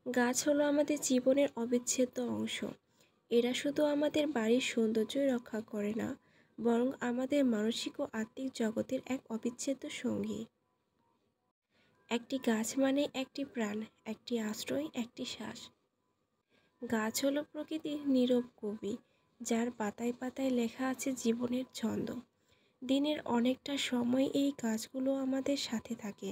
গাছ হলো আমাদের জীবনের অবিচ্ছেদ্য অংশ। এরা শুধু আমাদের বাড়ির সৌন্দর্যই রক্ষা করে না, বরং আমাদের মানসিক ও আত্মিক জগতের এক অবিচ্ছেদ্য সঙ্গী। একটি গাছ মানে একটি প্রাণ, একটি আশ্রয়, একটি শ্বাস। গাছ হলো প্রকৃতির নীরব কবি, যার পাতায় পাতায় লেখা আছে জীবনের ছন্দ। দিনের অনেকটা সময় এই গাছগুলো আমাদের সাথে থাকে।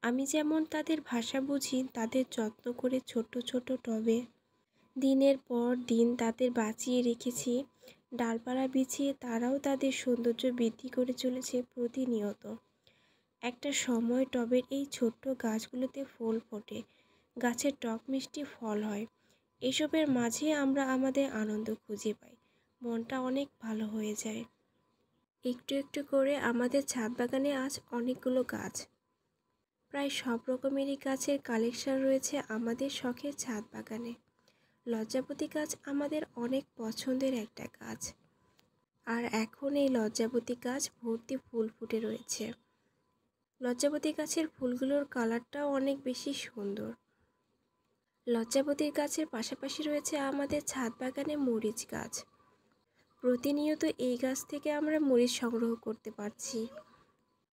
আমি যেমন তাদের ভাষা বুঝি, তাদের যত্ন করে ছোট ছোট টবে দিনের পর দিন তাদের বাঁচিয়ে রেখেছি। ডালপালা বিছিয়ে তারাও তাদের সৌন্দর্য বৃদ্ধি করে চলেছে প্রতিনিয়ত। একটা সময় টবের এই ছোট্ট গাছগুলোতে ফুল ফোটে, গাছের টক মিষ্টি ফল হয়। এসবের মাঝে আমরা আমাদের আনন্দ খুঁজে পাই, মনটা অনেক ভালো হয়ে যায়। একটু একটু করে আমাদের ছাদ বাগানে আজ অনেকগুলো গাছ। প্রায় সব রকমেরই গাছের কালেকশন রয়েছে আমাদের শখের ছাদ বাগানে। লজ্জাবতী গাছ আমাদের অনেক পছন্দের একটা গাছ, আর এখন এই লজ্জাবতী গাছ ভর্তি ফুল ফুটে রয়েছে। লজ্জাবতী গাছের ফুলগুলোর কালারটাও অনেক বেশি সুন্দর। লজ্জাবতী গাছের পাশাপাশি রয়েছে আমাদের ছাদ বাগানে মরিচ গাছ। প্রতিনিয়ত এই গাছ থেকে আমরা মরিচ সংগ্রহ করতে পারছি।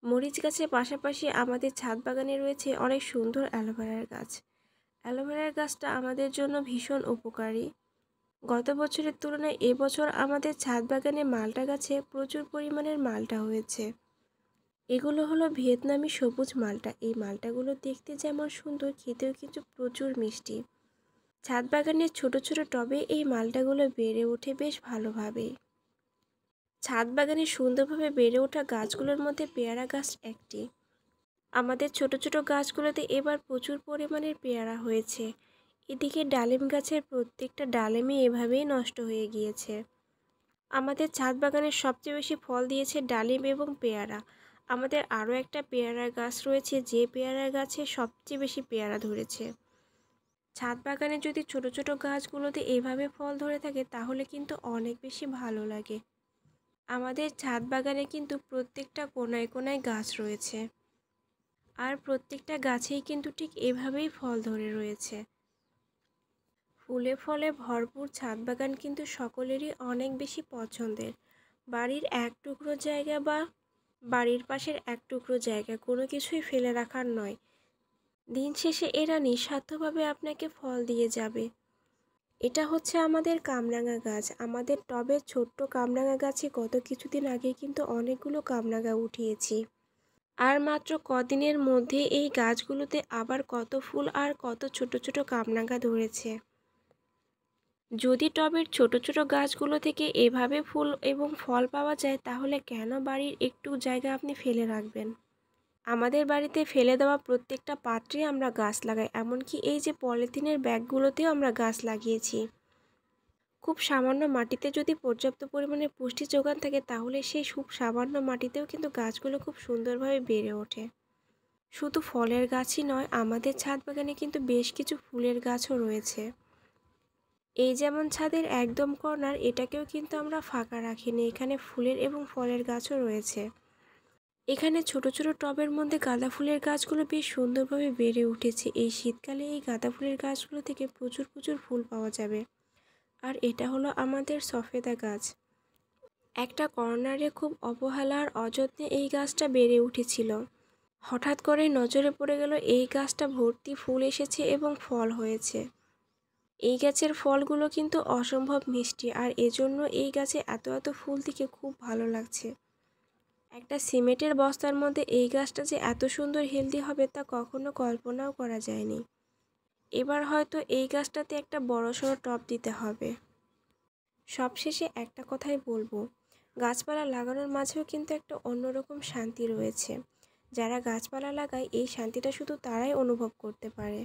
মরিচ গাছের পাশাপাশি আমাদের ছাদ বাগানে রয়েছে অনেক সুন্দর অ্যালোভেরার গাছ। অ্যালোভেরার গাছটা আমাদের জন্য ভীষণ উপকারী। গত বছরের তুলনায় এবছর আমাদের ছাদ বাগানে মালটা গাছে প্রচুর পরিমাণের মালটা হয়েছে। এগুলো হলো ভিয়েতনামি সবুজ মালটা। এই মালটাগুলো দেখতে যেমন সুন্দর, খেতেও কিন্তু প্রচুর মিষ্টি। ছাদ বাগানের ছোট ছোট টবে এই মালটাগুলো বেড়ে ওঠে বেশ ভালোভাবেই। ছাদ বাগানে সুন্দরভাবে বেড়ে ওঠা গাছগুলোর মধ্যে পেয়ারা গাছ একটি। আমাদের ছোট ছোট গাছগুলোতে এবার প্রচুর পরিমাণের পেয়ারা হয়েছে। এদিকে ডালিম গাছের প্রত্যেকটা ডালিমই এভাবেই নষ্ট হয়ে গিয়েছে। আমাদের ছাদ বাগানের সবচেয়ে বেশি ফল দিয়েছে ডালিম এবং পেয়ারা। আমাদের আরও একটা পেয়ারা গাছ রয়েছে, যে পেয়ারা গাছে সবচেয়ে বেশি পেয়ারা ধরেছে। ছাদ বাগানে যদি ছোট ছোট গাছগুলোতে এভাবে ফল ধরে থাকে তাহলে কিন্তু অনেক বেশি ভালো লাগে। আমাদের ছাদ বাগানে কিন্তু প্রত্যেকটা কোনায় কোনায় গাছ রয়েছে, আর প্রত্যেকটা গাছেই কিন্তু ঠিক এভাবেই ফল ধরে রয়েছে। ফুলে ফলে ভরপুর ছাদ বাগান কিন্তু সকলেরই অনেক বেশি পছন্দের। বাড়ির এক টুকরো জায়গা বা বাড়ির পাশের এক টুকরো জায়গা কোনো কিছুই ফেলে রাখার নয়। দিন শেষে এরা নিঃস্বার্থভাবে আপনাকে ফল দিয়ে যাবে। এটা হচ্ছে আমাদের কামরাঙা গাছ। আমাদের টবের ছোট্ট কামরাঙা গাছে গত কিছুদিন আগে কিন্তু অনেকগুলো কামরাঙা উঠিয়েছি। আর মাত্র কদিনের মধ্যে এই গাছগুলোতে আবার কত ফুল আর কত ছোট ছোট কামরাঙা ধরেছে। যদি টবের ছোট ছোট গাছগুলো থেকে এভাবে ফুল এবং ফল পাওয়া যায়, তাহলে কেন বাড়ির একটু জায়গা আপনি ফেলে রাখবেন? আমাদের বাড়িতে ফেলে দেওয়া প্রত্যেকটা পাত্রে আমরা গাছ লাগাই, এমনকি এই যে পলিথিনের ব্যাগগুলোতেও আমরা গাছ লাগিয়েছি। খুব সামান্য মাটিতে যদি পর্যাপ্ত পরিমাণে পুষ্টি যোগান থাকে, তাহলে সেই খুব সামান্য মাটিতেও কিন্তু গাছগুলো খুব সুন্দরভাবে বেড়ে ওঠে। শুধু ফলের গাছই নয়, আমাদের ছাদ বাগানে কিন্তু বেশ কিছু ফুলের গাছও রয়েছে। এই যেমন ছাদের একদম কর্নার, এটাকেও কিন্তু আমরা ফাঁকা রাখিনি, এখানে ফুলের এবং ফলের গাছও রয়েছে। এখানে ছোট ছোট টবের মধ্যে গাঁদা ফুলের গাছগুলো বেশ সুন্দরভাবে বেড়ে উঠেছে। এই শীতকালে এই গাঁদা ফুলের গাছগুলো থেকে প্রচুর প্রচুর ফুল পাওয়া যাবে। আর এটা হলো আমাদের সফেদা গাছ। একটা কর্নারে খুব অবহেলা আর অযত্নে এই গাছটা বেড়ে উঠেছিল। হঠাৎ করে নজরে পড়ে গেল এই গাছটা ভর্তি ফুল এসেছে এবং ফল হয়েছে। এই গাছের ফলগুলো কিন্তু অসম্ভব মিষ্টি, আর এজন্য এই গাছে এত এত ফুল দেখে খুব ভালো লাগছে। একটা সিমেন্টের বস্তার মধ্যে এই গাছটা যে এত সুন্দর হেলদি হবে তা কখনো কল্পনাও করা যায়নি। এবার হয়তো এই গাছটাতে একটা বড়সড় টব দিতে হবে। সবশেষে একটা কথাই বলবো, গাছপালা লাগানোর মাঝেও কিন্তু একটা অন্যরকম শান্তি রয়েছে। যারা গাছপালা লাগায় এই শান্তিটা শুধু তারাই অনুভব করতে পারে।